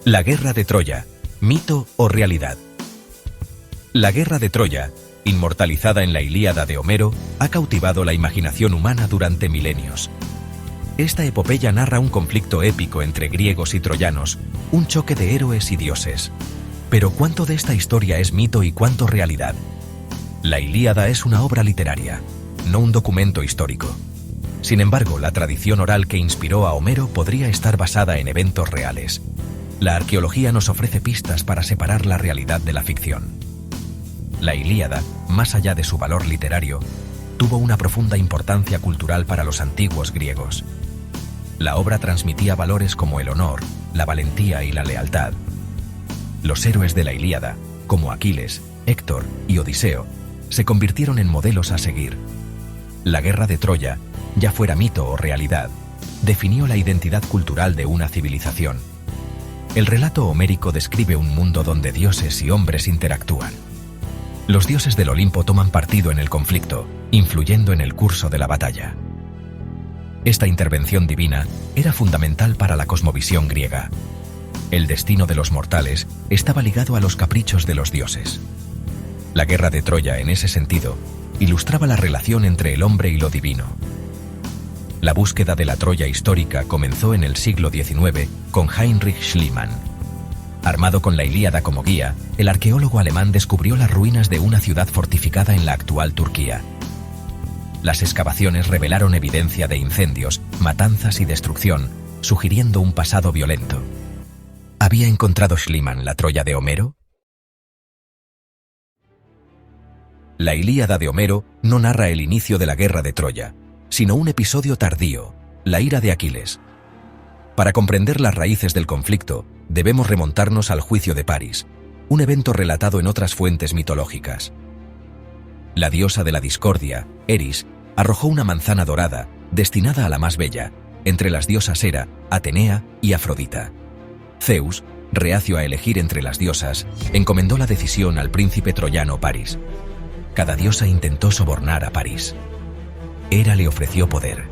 La guerra de Troya, mito o realidad. La guerra de Troya, inmortalizada en la Ilíada de Homero, ha cautivado la imaginación humana durante milenios. Esta epopeya narra un conflicto épico entre griegos y troyanos, un choque de héroes y dioses. Pero ¿cuánto de esta historia es mito y cuánto realidad? La Ilíada es una obra literaria, no un documento histórico. Sin embargo, la tradición oral que inspiró a Homero podría estar basada en eventos reales. La arqueología nos ofrece pistas para separar la realidad de la ficción. La Ilíada, más allá de su valor literario, tuvo una profunda importancia cultural para los antiguos griegos. La obra transmitía valores como el honor, la valentía y la lealtad. Los héroes de la Ilíada, como Aquiles, Héctor y Odiseo, se convirtieron en modelos a seguir. La guerra de Troya, ya fuera mito o realidad, definió la identidad cultural de una civilización. El relato homérico describe un mundo donde dioses y hombres interactúan. Los dioses del Olimpo toman partido en el conflicto, influyendo en el curso de la batalla. Esta intervención divina era fundamental para la cosmovisión griega. El destino de los mortales estaba ligado a los caprichos de los dioses. La guerra de Troya, en ese sentido, ilustraba la relación entre el hombre y lo divino. La búsqueda de la Troya histórica comenzó en el siglo XIX con Heinrich Schliemann. Armado con la Ilíada como guía, el arqueólogo alemán descubrió las ruinas de una ciudad fortificada en la actual Turquía. Las excavaciones revelaron evidencia de incendios, matanzas y destrucción, sugiriendo un pasado violento. ¿Había encontrado Schliemann la Troya de Homero? La Ilíada de Homero no narra el inicio de la guerra de Troya, sino un episodio tardío, la ira de Aquiles. Para comprender las raíces del conflicto, debemos remontarnos al juicio de París, un evento relatado en otras fuentes mitológicas. La diosa de la discordia, Eris, arrojó una manzana dorada, destinada a la más bella, entre las diosas Hera, Atenea y Afrodita. Zeus, reacio a elegir entre las diosas, encomendó la decisión al príncipe troyano París. Cada diosa intentó sobornar a París. Hera le ofreció poder,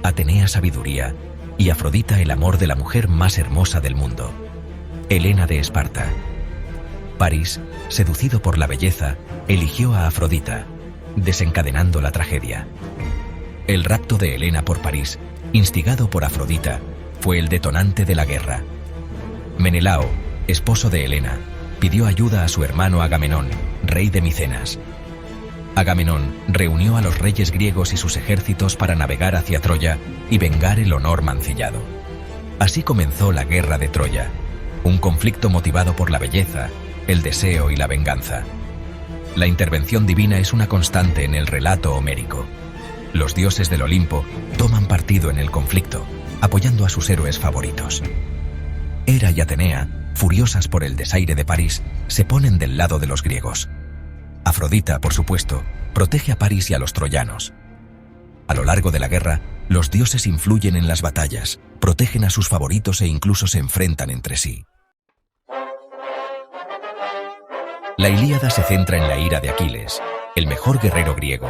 Atenea sabiduría y Afrodita el amor de la mujer más hermosa del mundo, Helena de Esparta. París, seducido por la belleza, eligió a Afrodita, desencadenando la tragedia. El rapto de Helena por París, instigado por Afrodita, fue el detonante de la guerra. Menelao, esposo de Helena, pidió ayuda a su hermano Agamenón, rey de Micenas. Agamenón reunió a los reyes griegos y sus ejércitos para navegar hacia Troya y vengar el honor mancillado. Así comenzó la guerra de Troya, un conflicto motivado por la belleza, el deseo y la venganza. La intervención divina es una constante en el relato homérico. Los dioses del Olimpo toman partido en el conflicto, apoyando a sus héroes favoritos. Hera y Atenea, furiosas por el desaire de París, se ponen del lado de los griegos. Afrodita, por supuesto, protege a París y a los troyanos. A lo largo de la guerra, los dioses influyen en las batallas, protegen a sus favoritos e incluso se enfrentan entre sí. La Ilíada se centra en la ira de Aquiles, el mejor guerrero griego.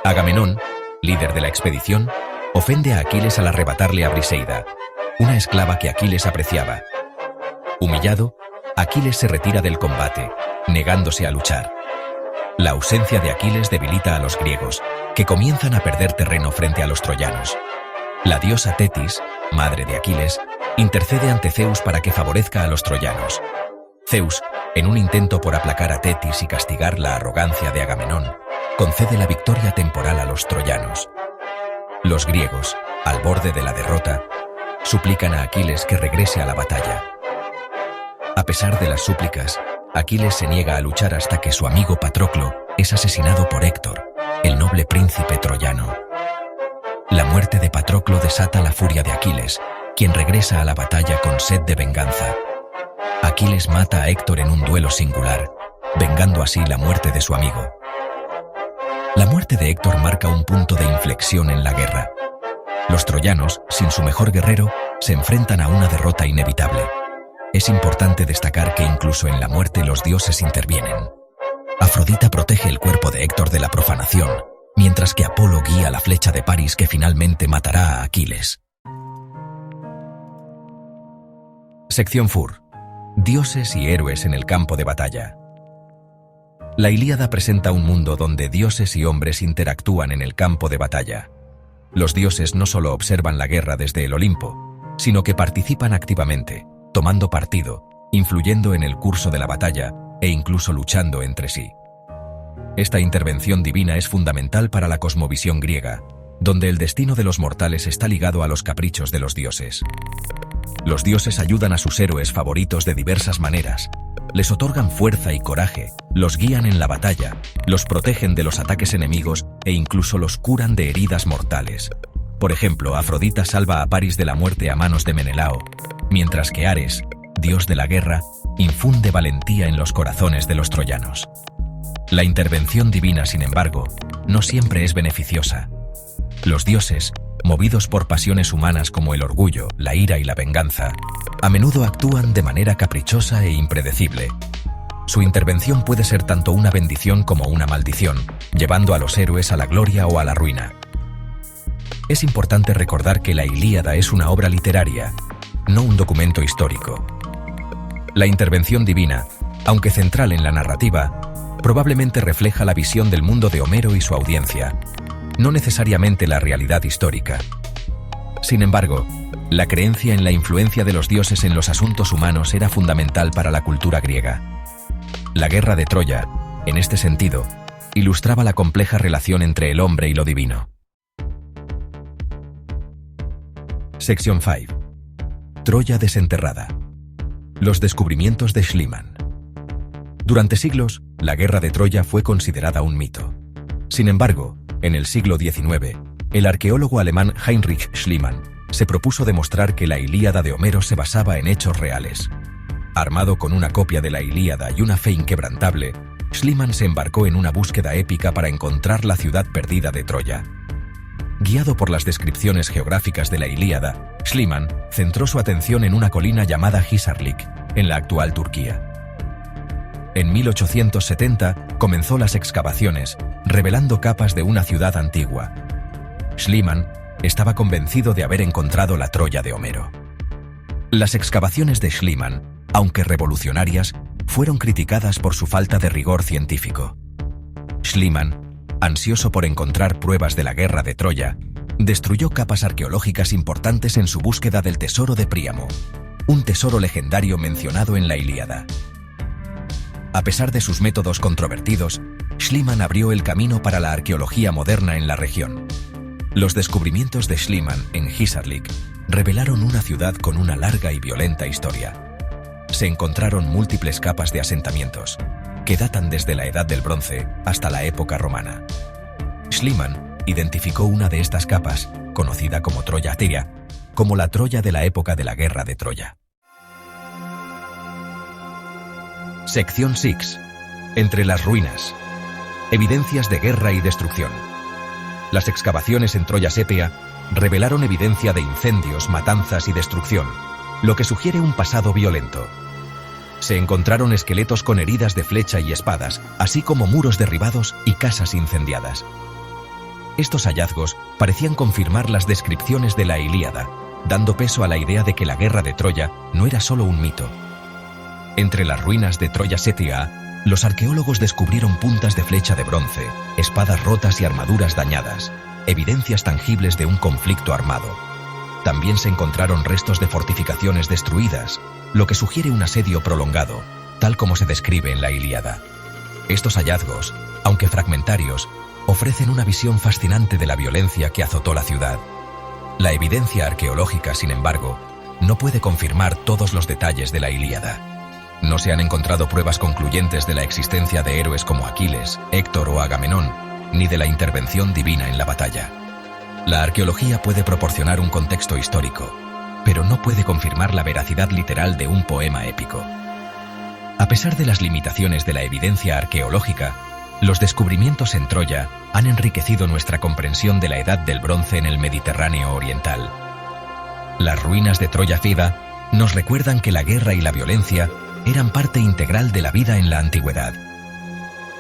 Agamenón, líder de la expedición, ofende a Aquiles al arrebatarle a Briseida, una esclava que Aquiles apreciaba. Humillado, Aquiles se retira del combate, negándose a luchar. La ausencia de Aquiles debilita a los griegos, que comienzan a perder terreno frente a los troyanos. La diosa Tetis, madre de Aquiles, intercede ante Zeus para que favorezca a los troyanos. Zeus, en un intento por aplacar a Tetis y castigar la arrogancia de Agamenón, concede la victoria temporal a los troyanos. Los griegos, al borde de la derrota, suplican a Aquiles que regrese a la batalla. A pesar de las súplicas, Aquiles se niega a luchar hasta que su amigo Patroclo es asesinado por Héctor, el noble príncipe troyano. La muerte de Patroclo desata la furia de Aquiles, quien regresa a la batalla con sed de venganza. Aquiles mata a Héctor en un duelo singular, vengando así la muerte de su amigo. La muerte de Héctor marca un punto de inflexión en la guerra. Los troyanos, sin su mejor guerrero, se enfrentan a una derrota inevitable. Es importante destacar que incluso en la muerte los dioses intervienen. Afrodita protege el cuerpo de Héctor de la profanación, mientras que Apolo guía la flecha de París que finalmente matará a Aquiles. Sección FUR. Dioses y héroes en el campo de batalla. La Ilíada presenta un mundo donde dioses y hombres interactúan en el campo de batalla. Los dioses no solo observan la guerra desde el Olimpo, sino que participan activamente, tomando partido, influyendo en el curso de la batalla e incluso luchando entre sí. Esta intervención divina es fundamental para la cosmovisión griega, donde el destino de los mortales está ligado a los caprichos de los dioses. Los dioses ayudan a sus héroes favoritos de diversas maneras, les otorgan fuerza y coraje, los guían en la batalla, los protegen de los ataques enemigos e incluso los curan de heridas mortales. Por ejemplo, Afrodita salva a Paris de la muerte a manos de Menelao, mientras que Ares, dios de la guerra, infunde valentía en los corazones de los troyanos. La intervención divina, sin embargo, no siempre es beneficiosa. Los dioses, movidos por pasiones humanas como el orgullo, la ira y la venganza, a menudo actúan de manera caprichosa e impredecible. Su intervención puede ser tanto una bendición como una maldición, llevando a los héroes a la gloria o a la ruina. Es importante recordar que la Ilíada es una obra literaria, no un documento histórico. La intervención divina, aunque central en la narrativa, probablemente refleja la visión del mundo de Homero y su audiencia, no necesariamente la realidad histórica. Sin embargo, la creencia en la influencia de los dioses en los asuntos humanos era fundamental para la cultura griega. La guerra de Troya, en este sentido, ilustraba la compleja relación entre el hombre y lo divino. Sección 5. Troya desenterrada. Los descubrimientos de Schliemann. Durante siglos, la guerra de Troya fue considerada un mito. Sin embargo, en el siglo XIX, el arqueólogo alemán Heinrich Schliemann se propuso demostrar que la Ilíada de Homero se basaba en hechos reales. Armado con una copia de la Ilíada y una fe inquebrantable, Schliemann se embarcó en una búsqueda épica para encontrar la ciudad perdida de Troya. Guiado por las descripciones geográficas de la Ilíada, Schliemann centró su atención en una colina llamada Hisarlik, en la actual Turquía. En 1870 comenzó las excavaciones, revelando capas de una ciudad antigua. Schliemann estaba convencido de haber encontrado la Troya de Homero. Las excavaciones de Schliemann, aunque revolucionarias, fueron criticadas por su falta de rigor científico. Schliemann, ansioso por encontrar pruebas de la guerra de Troya, destruyó capas arqueológicas importantes en su búsqueda del tesoro de Príamo, un tesoro legendario mencionado en la Ilíada. A pesar de sus métodos controvertidos, Schliemann abrió el camino para la arqueología moderna en la región. Los descubrimientos de Schliemann en Hisarlik revelaron una ciudad con una larga y violenta historia. Se encontraron múltiples capas de asentamientos, que datan desde la Edad del Bronce hasta la época romana. Schliemann identificó una de estas capas, conocida como Troya Tiria, como la Troya de la época de la guerra de Troya. Sección 6. Entre las ruinas. Evidencias de guerra y destrucción. Las excavaciones en Troya Sepia revelaron evidencia de incendios, matanzas y destrucción, lo que sugiere un pasado violento. Se encontraron esqueletos con heridas de flecha y espadas, así como muros derribados y casas incendiadas. Estos hallazgos parecían confirmar las descripciones de la Ilíada, dando peso a la idea de que la guerra de Troya no era solo un mito. Entre las ruinas de Troya Setia, los arqueólogos descubrieron puntas de flecha de bronce, espadas rotas y armaduras dañadas, evidencias tangibles de un conflicto armado. También se encontraron restos de fortificaciones destruidas, lo que sugiere un asedio prolongado, tal como se describe en la Ilíada. Estos hallazgos, aunque fragmentarios, ofrecen una visión fascinante de la violencia que azotó la ciudad. La evidencia arqueológica, sin embargo, no puede confirmar todos los detalles de la Ilíada. No se han encontrado pruebas concluyentes de la existencia de héroes como Aquiles, Héctor o Agamenón, ni de la intervención divina en la batalla. La arqueología puede proporcionar un contexto histórico, pero no puede confirmar la veracidad literal de un poema épico. A pesar de las limitaciones de la evidencia arqueológica, los descubrimientos en Troya han enriquecido nuestra comprensión de la Edad del Bronce en el Mediterráneo oriental. Las ruinas de Troya Fida nos recuerdan que la guerra y la violencia eran parte integral de la vida en la antigüedad.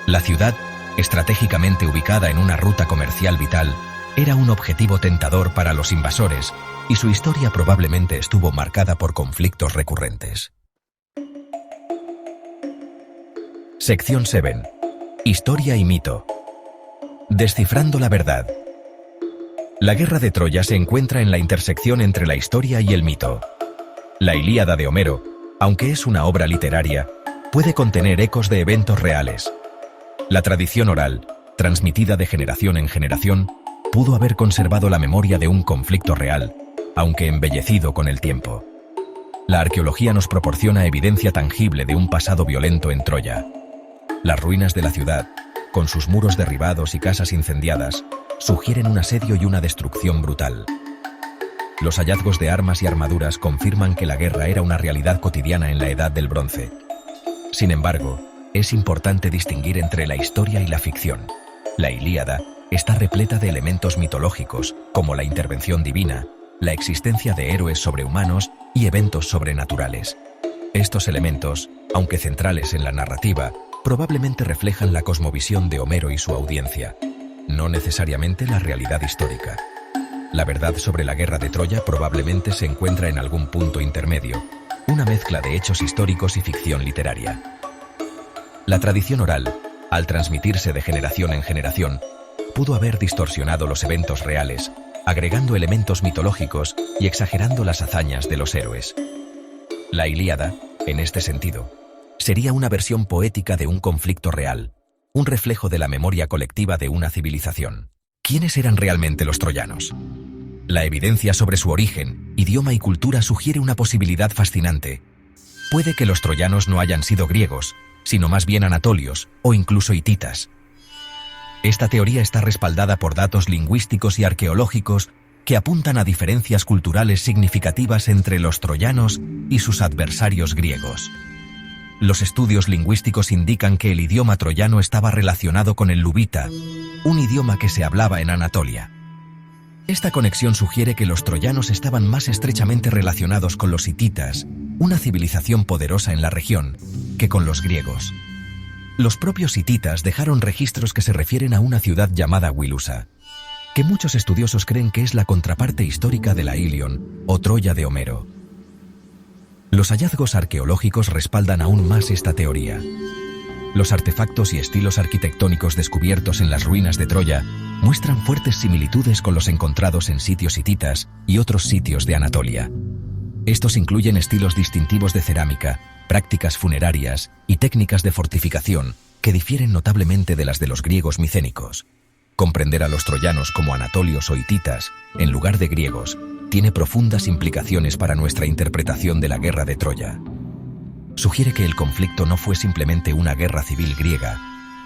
La ciudad, estratégicamente ubicada en una ruta comercial vital, era un objetivo tentador para los invasores y su historia probablemente estuvo marcada por conflictos recurrentes. Sección 7. Historia y mito. Descifrando la verdad. La guerra de Troya se encuentra en la intersección entre la historia y el mito. La Ilíada de Homero, aunque es una obra literaria, puede contener ecos de eventos reales. La tradición oral, transmitida de generación en generación, pudo haber conservado la memoria de un conflicto real, aunque embellecido con el tiempo. La arqueología nos proporciona evidencia tangible de un pasado violento en Troya. Las ruinas de la ciudad, con sus muros derribados y casas incendiadas, sugieren un asedio y una destrucción brutal. Los hallazgos de armas y armaduras confirman que la guerra era una realidad cotidiana en la Edad del Bronce. Sin embargo, es importante distinguir entre la historia y la ficción. La Ilíada está repleta de elementos mitológicos, como la intervención divina, la existencia de héroes sobrehumanos y eventos sobrenaturales. Estos elementos, aunque centrales en la narrativa, probablemente reflejan la cosmovisión de Homero y su audiencia, no necesariamente la realidad histórica. La verdad sobre la guerra de Troya probablemente se encuentra en algún punto intermedio, una mezcla de hechos históricos y ficción literaria. La tradición oral, al transmitirse de generación en generación, pudo haber distorsionado los eventos reales, agregando elementos mitológicos y exagerando las hazañas de los héroes. La Ilíada, en este sentido, sería una versión poética de un conflicto real, un reflejo de la memoria colectiva de una civilización. ¿Quiénes eran realmente los troyanos? La evidencia sobre su origen, idioma y cultura sugiere una posibilidad fascinante. Puede que los troyanos no hayan sido griegos, sino más bien anatolios o incluso hititas. Esta teoría está respaldada por datos lingüísticos y arqueológicos que apuntan a diferencias culturales significativas entre los troyanos y sus adversarios griegos. Los estudios lingüísticos indican que el idioma troyano estaba relacionado con el luvita, un idioma que se hablaba en Anatolia. Esta conexión sugiere que los troyanos estaban más estrechamente relacionados con los hititas, una civilización poderosa en la región, que con los griegos. Los propios hititas dejaron registros que se refieren a una ciudad llamada Wilusa, que muchos estudiosos creen que es la contraparte histórica de la Ilion, o Troya de Homero. Los hallazgos arqueológicos respaldan aún más esta teoría. Los artefactos y estilos arquitectónicos descubiertos en las ruinas de Troya muestran fuertes similitudes con los encontrados en sitios hititas y otros sitios de Anatolia. Estos incluyen estilos distintivos de cerámica, prácticas funerarias y técnicas de fortificación que difieren notablemente de las de los griegos micénicos. Comprender a los troyanos como anatolios o hititas, en lugar de griegos, tiene profundas implicaciones para nuestra interpretación de la guerra de Troya. Sugiere que el conflicto no fue simplemente una guerra civil griega,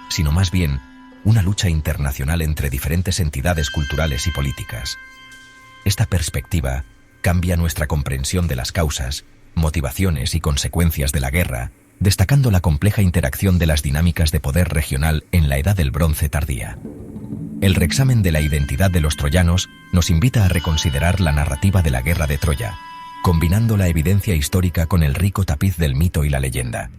sino más bien una lucha internacional entre diferentes entidades culturales y políticas. Esta perspectiva cambia nuestra comprensión de las causas, motivaciones y consecuencias de la guerra, destacando la compleja interacción de las dinámicas de poder regional en la Edad del Bronce tardía. El reexamen de la identidad de los troyanos nos invita a reconsiderar la narrativa de la guerra de Troya, combinando la evidencia histórica con el rico tapiz del mito y la leyenda.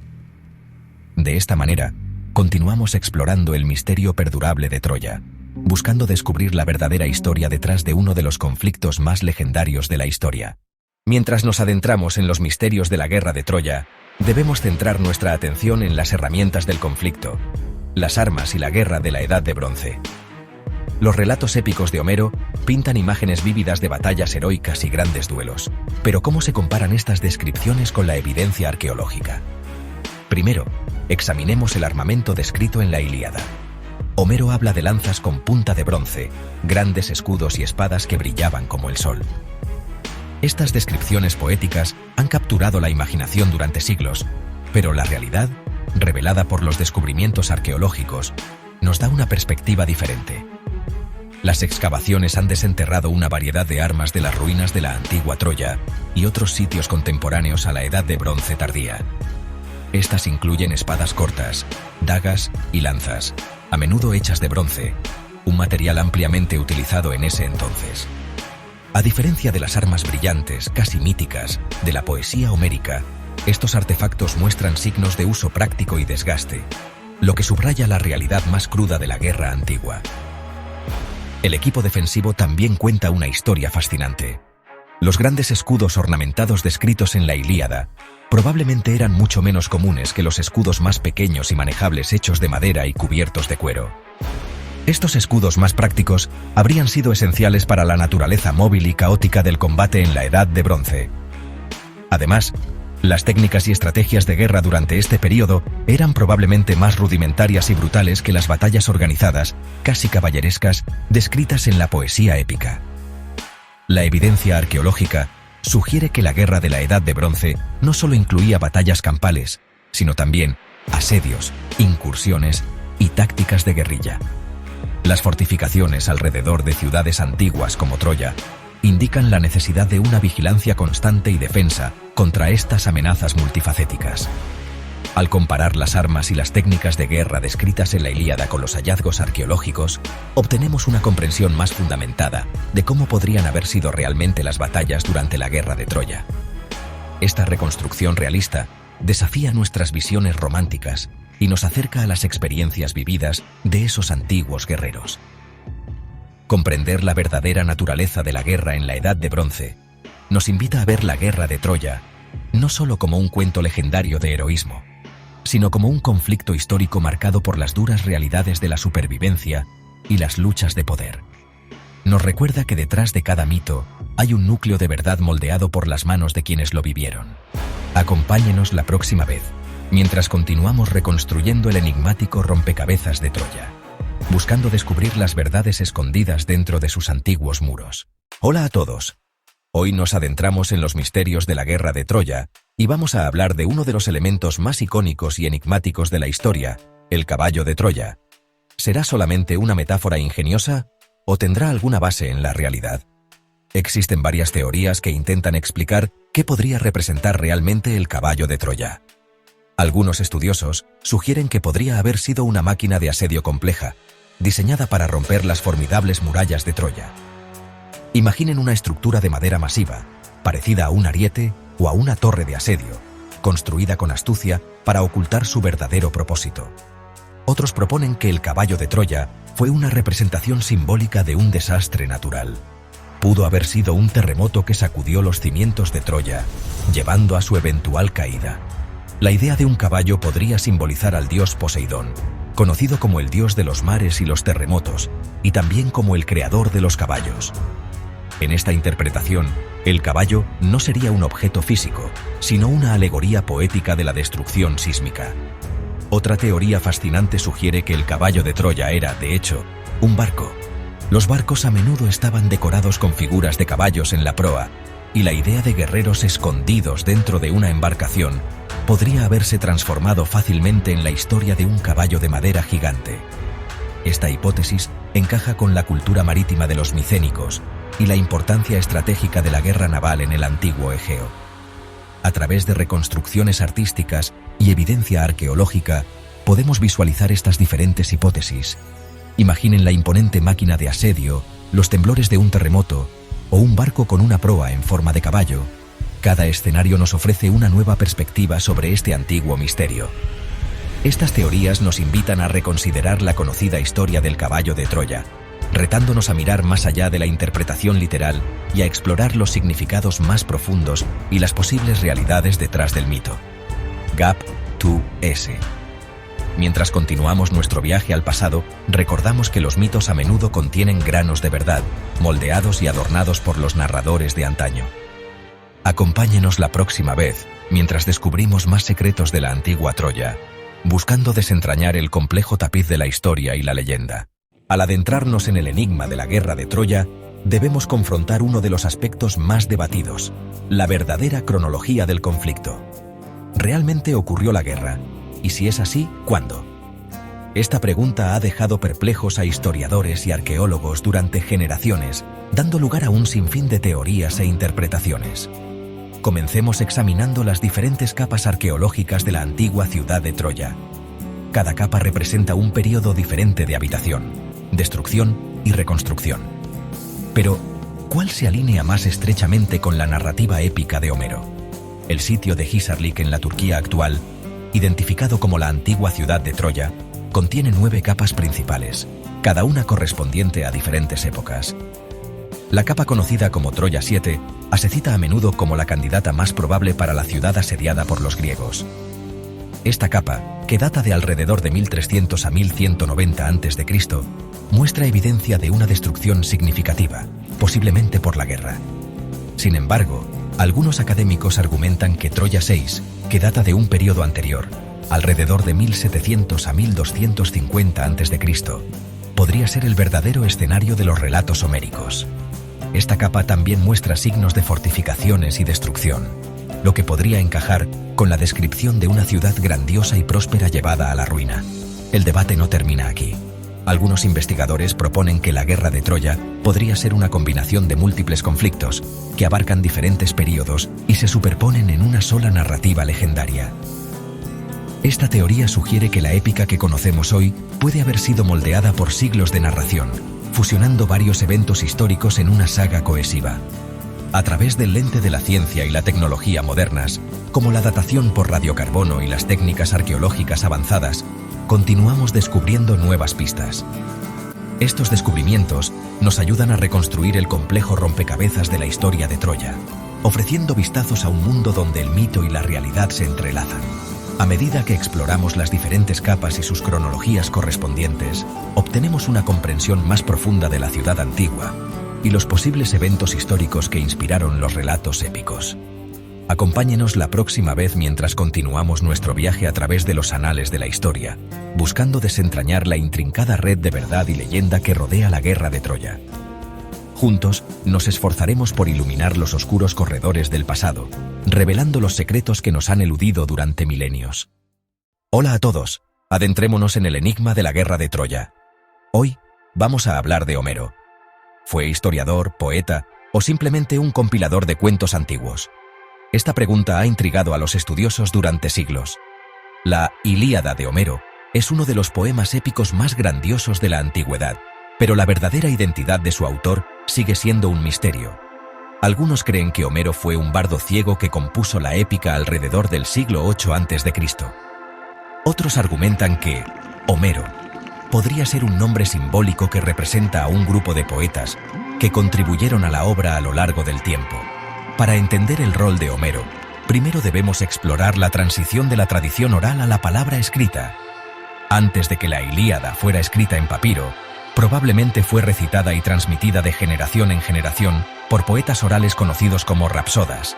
De esta manera, continuamos explorando el misterio perdurable de Troya, buscando descubrir la verdadera historia detrás de uno de los conflictos más legendarios de la historia. Mientras nos adentramos en los misterios de la guerra de Troya, debemos centrar nuestra atención en las herramientas del conflicto, las armas y la guerra de la Edad de Bronce. Los relatos épicos de Homero pintan imágenes vívidas de batallas heroicas y grandes duelos. Pero ¿cómo se comparan estas descripciones con la evidencia arqueológica? Primero, examinemos el armamento descrito en la Ilíada. Homero habla de lanzas con punta de bronce, grandes escudos y espadas que brillaban como el sol. Estas descripciones poéticas han capturado la imaginación durante siglos, pero la realidad, revelada por los descubrimientos arqueológicos, nos da una perspectiva diferente. Las excavaciones han desenterrado una variedad de armas de las ruinas de la antigua Troya y otros sitios contemporáneos a la Edad de Bronce tardía. Estas incluyen espadas cortas, dagas y lanzas, a menudo hechas de bronce, un material ampliamente utilizado en ese entonces. A diferencia de las armas brillantes, casi míticas, de la poesía homérica, estos artefactos muestran signos de uso práctico y desgaste, lo que subraya la realidad más cruda de la guerra antigua. El equipo defensivo también cuenta una historia fascinante. Los grandes escudos ornamentados descritos en la Ilíada probablemente eran mucho menos comunes que los escudos más pequeños y manejables hechos de madera y cubiertos de cuero. Estos escudos más prácticos habrían sido esenciales para la naturaleza móvil y caótica del combate en la Edad de Bronce. Además, las técnicas y estrategias de guerra durante este período eran probablemente más rudimentarias y brutales que las batallas organizadas, casi caballerescas, descritas en la poesía épica. La evidencia arqueológica sugiere que la guerra de la Edad de Bronce no solo incluía batallas campales, sino también asedios, incursiones y tácticas de guerrilla. Las fortificaciones alrededor de ciudades antiguas como Troya indican la necesidad de una vigilancia constante y defensa contra estas amenazas multifacéticas. Al comparar las armas y las técnicas de guerra descritas en la Ilíada con los hallazgos arqueológicos, obtenemos una comprensión más fundamentada de cómo podrían haber sido realmente las batallas durante la guerra de Troya. Esta reconstrucción realista desafía nuestras visiones románticas y nos acerca a las experiencias vividas de esos antiguos guerreros. Comprender la verdadera naturaleza de la guerra en la Edad de Bronce nos invita a ver la guerra de Troya no solo como un cuento legendario de heroísmo, sino como un conflicto histórico marcado por las duras realidades de la supervivencia y las luchas de poder. Nos recuerda que detrás de cada mito hay un núcleo de verdad moldeado por las manos de quienes lo vivieron. Acompáñenos la próxima vez, mientras continuamos reconstruyendo el enigmático rompecabezas de Troya, buscando descubrir las verdades escondidas dentro de sus antiguos muros. Hola a todos. Hoy nos adentramos en los misterios de la guerra de Troya y vamos a hablar de uno de los elementos más icónicos y enigmáticos de la historia, el caballo de Troya. ¿Será solamente una metáfora ingeniosa o tendrá alguna base en la realidad? Existen varias teorías que intentan explicar qué podría representar realmente el caballo de Troya. Algunos estudiosos sugieren que podría haber sido una máquina de asedio compleja, diseñada para romper las formidables murallas de Troya. Imaginen una estructura de madera masiva, parecida a un ariete o a una torre de asedio, construida con astucia para ocultar su verdadero propósito. Otros proponen que el caballo de Troya fue una representación simbólica de un desastre natural. Pudo haber sido un terremoto que sacudió los cimientos de Troya, llevando a su eventual caída. La idea de un caballo podría simbolizar al dios Poseidón, conocido como el dios de los mares y los terremotos, y también como el creador de los caballos. En esta interpretación, el caballo no sería un objeto físico, sino una alegoría poética de la destrucción sísmica. Otra teoría fascinante sugiere que el caballo de Troya era, de hecho, un barco. Los barcos a menudo estaban decorados con figuras de caballos en la proa, y la idea de guerreros escondidos dentro de una embarcación podría haberse transformado fácilmente en la historia de un caballo de madera gigante. Esta hipótesis encaja con la cultura marítima de los micénicos y la importancia estratégica de la guerra naval en el antiguo Egeo. A través de reconstrucciones artísticas y evidencia arqueológica, podemos visualizar estas diferentes hipótesis. Imaginen la imponente máquina de asedio, los temblores de un terremoto o un barco con una proa en forma de caballo. Cada escenario nos ofrece una nueva perspectiva sobre este antiguo misterio. Estas teorías nos invitan a reconsiderar la conocida historia del caballo de Troya, retándonos a mirar más allá de la interpretación literal y a explorar los significados más profundos y las posibles realidades detrás del mito. Gap 2S. Mientras continuamos nuestro viaje al pasado, recordamos que los mitos a menudo contienen granos de verdad, moldeados y adornados por los narradores de antaño. Acompáñenos la próxima vez, mientras descubrimos más secretos de la antigua Troya, buscando desentrañar el complejo tapiz de la historia y la leyenda. Al adentrarnos en el enigma de la guerra de Troya, debemos confrontar uno de los aspectos más debatidos: la verdadera cronología del conflicto. ¿Realmente ocurrió la guerra? Y si es así, ¿cuándo? Esta pregunta ha dejado perplejos a historiadores y arqueólogos durante generaciones, dando lugar a un sinfín de teorías e interpretaciones. Comencemos examinando las diferentes capas arqueológicas de la antigua ciudad de Troya. Cada capa representa un periodo diferente de habitación, destrucción y reconstrucción. Pero, ¿cuál se alinea más estrechamente con la narrativa épica de Homero? El sitio de Hisarlik en la Turquía actual, identificado como la antigua ciudad de Troya, contiene 9 capas principales, cada una correspondiente a diferentes épocas. La capa conocida como Troya 7 se cita a menudo como la candidata más probable para la ciudad asediada por los griegos. Esta capa, que data de alrededor de 1300 a 1190 a.C., muestra evidencia de una destrucción significativa, posiblemente por la guerra. Sin embargo, algunos académicos argumentan que Troya 6, que data de un periodo anterior, alrededor de 1700 a 1250 a.C., podría ser el verdadero escenario de los relatos homéricos. Esta capa también muestra signos de fortificaciones y destrucción, lo que podría encajar con la descripción de una ciudad grandiosa y próspera llevada a la ruina. El debate no termina aquí. Algunos investigadores proponen que la guerra de Troya podría ser una combinación de múltiples conflictos que abarcan diferentes períodos y se superponen en una sola narrativa legendaria. Esta teoría sugiere que la épica que conocemos hoy puede haber sido moldeada por siglos de narración, fusionando varios eventos históricos en una saga cohesiva. A través del lente de la ciencia y la tecnología modernas, como la datación por radiocarbono y las técnicas arqueológicas avanzadas, continuamos descubriendo nuevas pistas. Estos descubrimientos nos ayudan a reconstruir el complejo rompecabezas de la historia de Troya, ofreciendo vistazos a un mundo donde el mito y la realidad se entrelazan. A medida que exploramos las diferentes capas y sus cronologías correspondientes, obtenemos una comprensión más profunda de la ciudad antigua y los posibles eventos históricos que inspiraron los relatos épicos. Acompáñenos la próxima vez mientras continuamos nuestro viaje a través de los anales de la historia, buscando desentrañar la intrincada red de verdad y leyenda que rodea la guerra de Troya. Juntos, nos esforzaremos por iluminar los oscuros corredores del pasado, revelando los secretos que nos han eludido durante milenios. Hola a todos, adentrémonos en el enigma de la guerra de Troya. Hoy, vamos a hablar de Homero. ¿Fue historiador, poeta o simplemente un compilador de cuentos antiguos? Esta pregunta ha intrigado a los estudiosos durante siglos. La Ilíada de Homero es uno de los poemas épicos más grandiosos de la antigüedad, pero la verdadera identidad de su autor sigue siendo un misterio. Algunos creen que Homero fue un bardo ciego que compuso la épica alrededor del siglo 8 a.C. Otros argumentan que Homero podría ser un nombre simbólico que representa a un grupo de poetas que contribuyeron a la obra a lo largo del tiempo. Para entender el rol de Homero, primero debemos explorar la transición de la tradición oral a la palabra escrita. Antes de que la Ilíada fuera escrita en papiro, probablemente fue recitada y transmitida de generación en generación por poetas orales conocidos como rapsodas.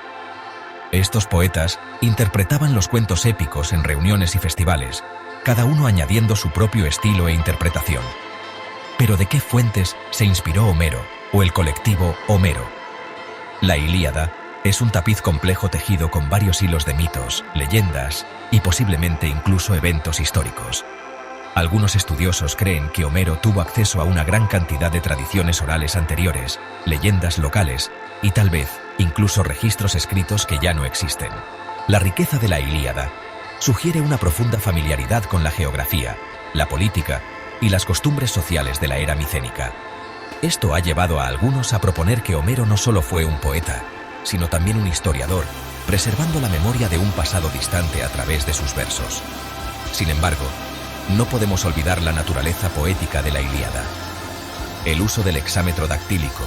Estos poetas interpretaban los cuentos épicos en reuniones y festivales, cada uno añadiendo su propio estilo e interpretación. Pero ¿de qué fuentes se inspiró Homero o el colectivo Homero? La Ilíada es un tapiz complejo tejido con varios hilos de mitos, leyendas y posiblemente incluso eventos históricos. Algunos estudiosos creen que Homero tuvo acceso a una gran cantidad de tradiciones orales anteriores, leyendas locales y tal vez incluso registros escritos que ya no existen. La riqueza de la Ilíada sugiere una profunda familiaridad con la geografía, la política y las costumbres sociales de la era micénica. Esto ha llevado a algunos a proponer que Homero no solo fue un poeta, sino también un historiador, preservando la memoria de un pasado distante a través de sus versos. Sin embargo, no podemos olvidar la naturaleza poética de la Ilíada. El uso del hexámetro dactílico,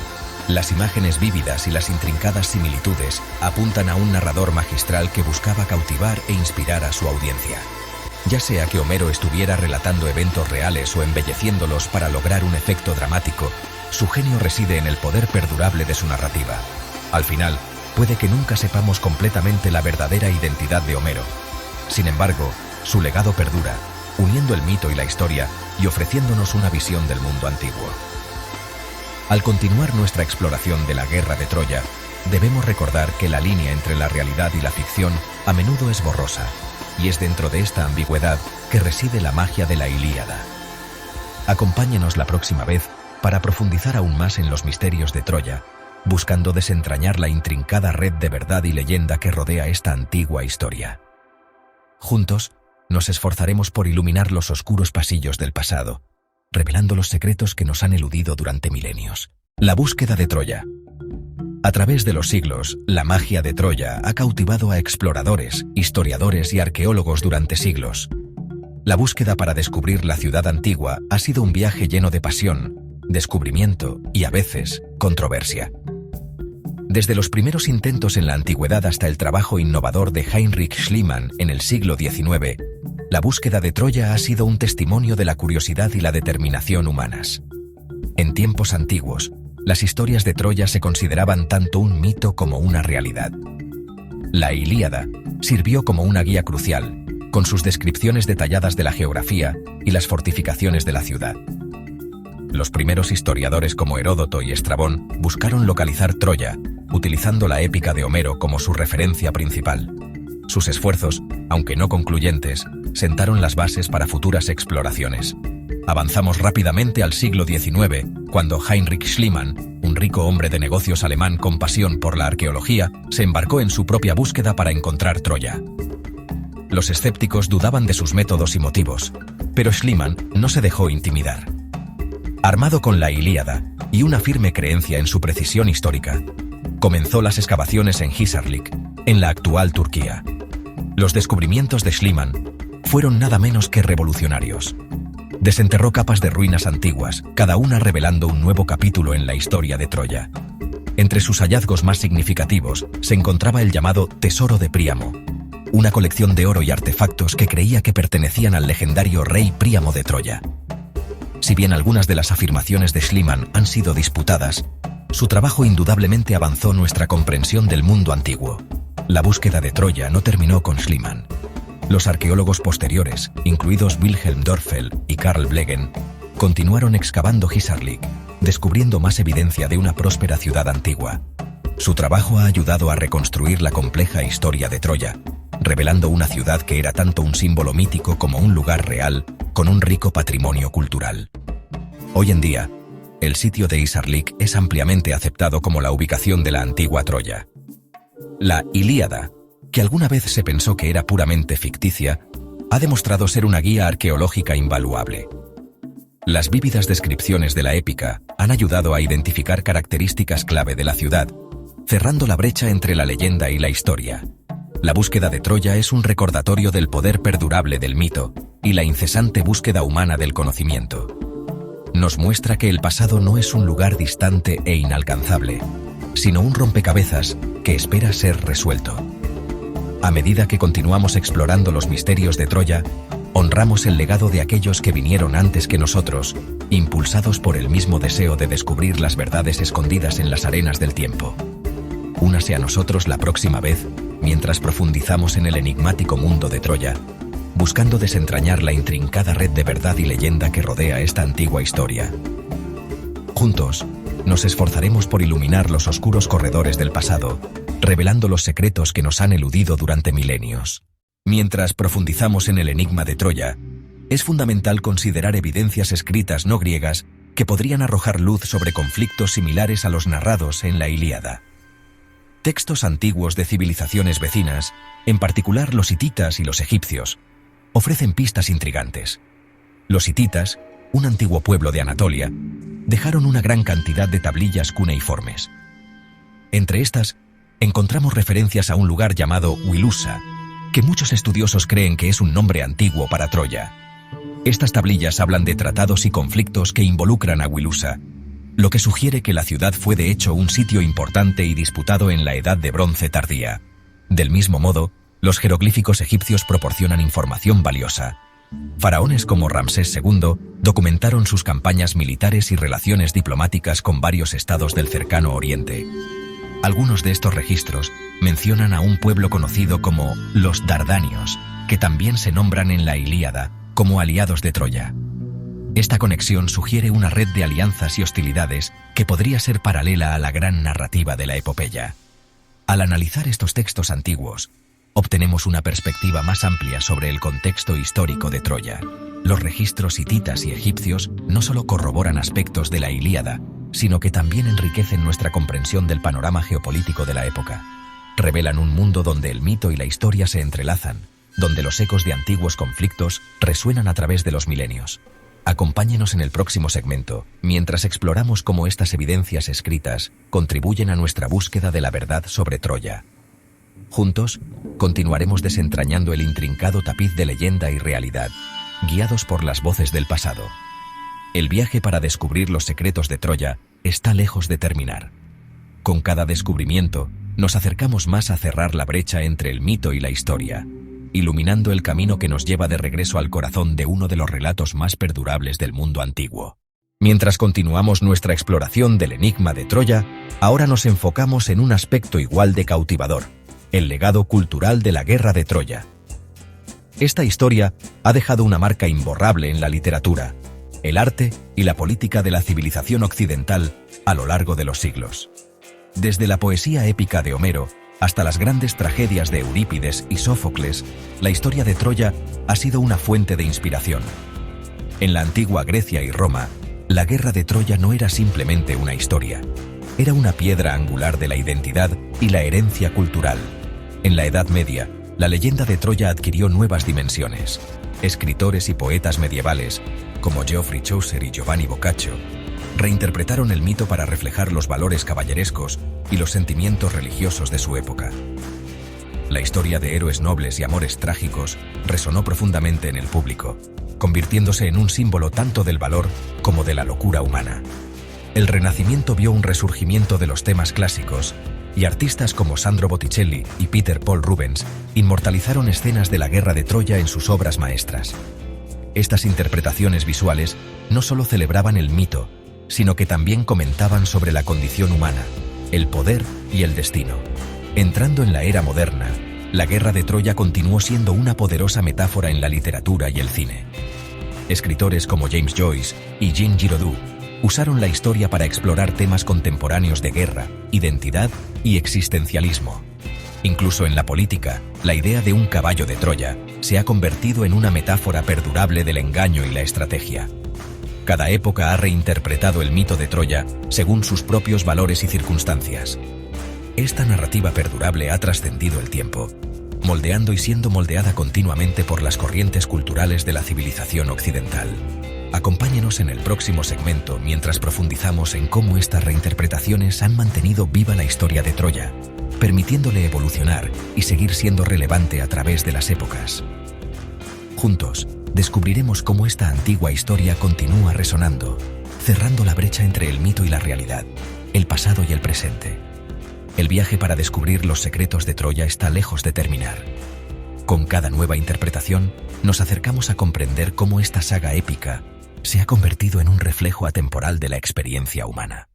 las imágenes vívidas y las intrincadas similitudes apuntan a un narrador magistral que buscaba cautivar e inspirar a su audiencia. Ya sea que Homero estuviera relatando eventos reales o embelleciéndolos para lograr un efecto dramático, su genio reside en el poder perdurable de su narrativa. Al final, puede que nunca sepamos completamente la verdadera identidad de Homero. Sin embargo, su legado perdura, uniendo el mito y la historia y ofreciéndonos una visión del mundo antiguo. Al continuar nuestra exploración de la guerra de Troya, debemos recordar que la línea entre la realidad y la ficción a menudo es borrosa, y es dentro de esta ambigüedad que reside la magia de la Ilíada. Acompáñenos la próxima vez para profundizar aún más en los misterios de Troya, buscando desentrañar la intrincada red de verdad y leyenda que rodea esta antigua historia. Juntos, nos esforzaremos por iluminar los oscuros pasillos del pasado, revelando los secretos que nos han eludido durante milenios. La búsqueda de Troya. A través de los siglos, la magia de Troya ha cautivado a exploradores, historiadores y arqueólogos durante siglos. La búsqueda para descubrir la ciudad antigua ha sido un viaje lleno de pasión, descubrimiento y, a veces, controversia. Desde los primeros intentos en la antigüedad hasta el trabajo innovador de Heinrich Schliemann en el siglo XIX, la búsqueda de Troya ha sido un testimonio de la curiosidad y la determinación humanas. En tiempos antiguos, las historias de Troya se consideraban tanto un mito como una realidad. La Ilíada sirvió como una guía crucial, con sus descripciones detalladas de la geografía y las fortificaciones de la ciudad. Los primeros historiadores como Heródoto y Estrabón buscaron localizar Troya, utilizando la épica de Homero como su referencia principal. Sus esfuerzos, aunque no concluyentes, sentaron las bases para futuras exploraciones. Avanzamos rápidamente al siglo XIX, cuando Heinrich Schliemann, un rico hombre de negocios alemán con pasión por la arqueología, se embarcó en su propia búsqueda para encontrar Troya. Los escépticos dudaban de sus métodos y motivos, pero Schliemann no se dejó intimidar. Armado con la Ilíada y una firme creencia en su precisión histórica, comenzó las excavaciones en Hisarlik, en la actual Turquía. Los descubrimientos de Schliemann fueron nada menos que revolucionarios. Desenterró capas de ruinas antiguas, cada una revelando un nuevo capítulo en la historia de Troya. Entre sus hallazgos más significativos se encontraba el llamado Tesoro de Príamo, una colección de oro y artefactos que creía que pertenecían al legendario rey Príamo de Troya. Si bien algunas de las afirmaciones de Schliemann han sido disputadas, su trabajo indudablemente avanzó nuestra comprensión del mundo antiguo. La búsqueda de Troya no terminó con Schliemann. Los arqueólogos posteriores, incluidos Wilhelm Dörpfel y Carl Blegen, continuaron excavando Hisarlik, descubriendo más evidencia de una próspera ciudad antigua. Su trabajo ha ayudado a reconstruir la compleja historia de Troya, revelando una ciudad que era tanto un símbolo mítico como un lugar real, con un rico patrimonio cultural. Hoy en día, el sitio de Hisarlik es ampliamente aceptado como la ubicación de la antigua Troya. La Ilíada, que alguna vez se pensó que era puramente ficticia, ha demostrado ser una guía arqueológica invaluable. Las vívidas descripciones de la épica han ayudado a identificar características clave de la ciudad, cerrando la brecha entre la leyenda y la historia. La búsqueda de Troya es un recordatorio del poder perdurable del mito y la incesante búsqueda humana del conocimiento. Nos muestra que el pasado no es un lugar distante e inalcanzable, sino un rompecabezas que espera ser resuelto. A medida que continuamos explorando los misterios de Troya, honramos el legado de aquellos que vinieron antes que nosotros, impulsados por el mismo deseo de descubrir las verdades escondidas en las arenas del tiempo. Únase a nosotros la próxima vez, mientras profundizamos en el enigmático mundo de Troya, buscando desentrañar la intrincada red de verdad y leyenda que rodea esta antigua historia. Juntos, nos esforzaremos por iluminar los oscuros corredores del pasado, revelando los secretos que nos han eludido durante milenios. Mientras profundizamos en el enigma de Troya, es fundamental considerar evidencias escritas no griegas que podrían arrojar luz sobre conflictos similares a los narrados en la Ilíada. Textos antiguos de civilizaciones vecinas, en particular los hititas y los egipcios, ofrecen pistas intrigantes. Los hititas, un antiguo pueblo de Anatolia, dejaron una gran cantidad de tablillas cuneiformes. Entre estas, encontramos referencias a un lugar llamado Wilusa, que muchos estudiosos creen que es un nombre antiguo para Troya. Estas tablillas hablan de tratados y conflictos que involucran a Wilusa, lo que sugiere que la ciudad fue de hecho un sitio importante y disputado en la Edad de Bronce tardía. Del mismo modo, los jeroglíficos egipcios proporcionan información valiosa. Faraones como Ramsés II documentaron sus campañas militares y relaciones diplomáticas con varios estados del cercano Oriente. Algunos de estos registros mencionan a un pueblo conocido como los Dardanios, que también se nombran en la Ilíada como aliados de Troya. Esta conexión sugiere una red de alianzas y hostilidades que podría ser paralela a la gran narrativa de la epopeya. Al analizar estos textos antiguos, obtenemos una perspectiva más amplia sobre el contexto histórico de Troya. Los registros hititas y egipcios no solo corroboran aspectos de la Ilíada, sino que también enriquecen nuestra comprensión del panorama geopolítico de la época. Revelan un mundo donde el mito y la historia se entrelazan, donde los ecos de antiguos conflictos resuenan a través de los milenios. Acompáñenos en el próximo segmento, mientras exploramos cómo estas evidencias escritas contribuyen a nuestra búsqueda de la verdad sobre Troya. Juntos, continuaremos desentrañando el intrincado tapiz de leyenda y realidad, guiados por las voces del pasado. El viaje para descubrir los secretos de Troya está lejos de terminar. Con cada descubrimiento, nos acercamos más a cerrar la brecha entre el mito y la historia, iluminando el camino que nos lleva de regreso al corazón de uno de los relatos más perdurables del mundo antiguo. Mientras continuamos nuestra exploración del enigma de Troya, ahora nos enfocamos en un aspecto igual de cautivador: el legado cultural de la guerra de Troya. Esta historia ha dejado una marca imborrable en la literatura, el arte y la política de la civilización occidental a lo largo de los siglos. Desde la poesía épica de Homero hasta las grandes tragedias de Eurípides y Sófocles, la historia de Troya ha sido una fuente de inspiración. En la antigua Grecia y Roma, la guerra de Troya no era simplemente una historia, era una piedra angular de la identidad y la herencia cultural. En la Edad Media, la leyenda de Troya adquirió nuevas dimensiones. Escritores y poetas medievales, como Geoffrey Chaucer y Giovanni Boccaccio, reinterpretaron el mito para reflejar los valores caballerescos y los sentimientos religiosos de su época. La historia de héroes nobles y amores trágicos resonó profundamente en el público, convirtiéndose en un símbolo tanto del valor como de la locura humana. El Renacimiento vio un resurgimiento de los temas clásicos, y artistas como Sandro Botticelli y Peter Paul Rubens inmortalizaron escenas de la guerra de Troya en sus obras maestras. Estas interpretaciones visuales no solo celebraban el mito, sino que también comentaban sobre la condición humana, el poder y el destino. Entrando en la era moderna, la guerra de Troya continuó siendo una poderosa metáfora en la literatura y el cine. Escritores como James Joyce y Jean Giraudoux usaron la historia para explorar temas contemporáneos de guerra, identidad y existencialismo. Incluso en la política, la idea de un caballo de Troya se ha convertido en una metáfora perdurable del engaño y la estrategia. Cada época ha reinterpretado el mito de Troya según sus propios valores y circunstancias. Esta narrativa perdurable ha trascendido el tiempo, moldeando y siendo moldeada continuamente por las corrientes culturales de la civilización occidental. Acompáñenos en el próximo segmento mientras profundizamos en cómo estas reinterpretaciones han mantenido viva la historia de Troya, permitiéndole evolucionar y seguir siendo relevante a través de las épocas. Juntos, descubriremos cómo esta antigua historia continúa resonando, cerrando la brecha entre el mito y la realidad, el pasado y el presente. El viaje para descubrir los secretos de Troya está lejos de terminar. Con cada nueva interpretación, nos acercamos a comprender cómo esta saga épica se ha convertido en un reflejo atemporal de la experiencia humana.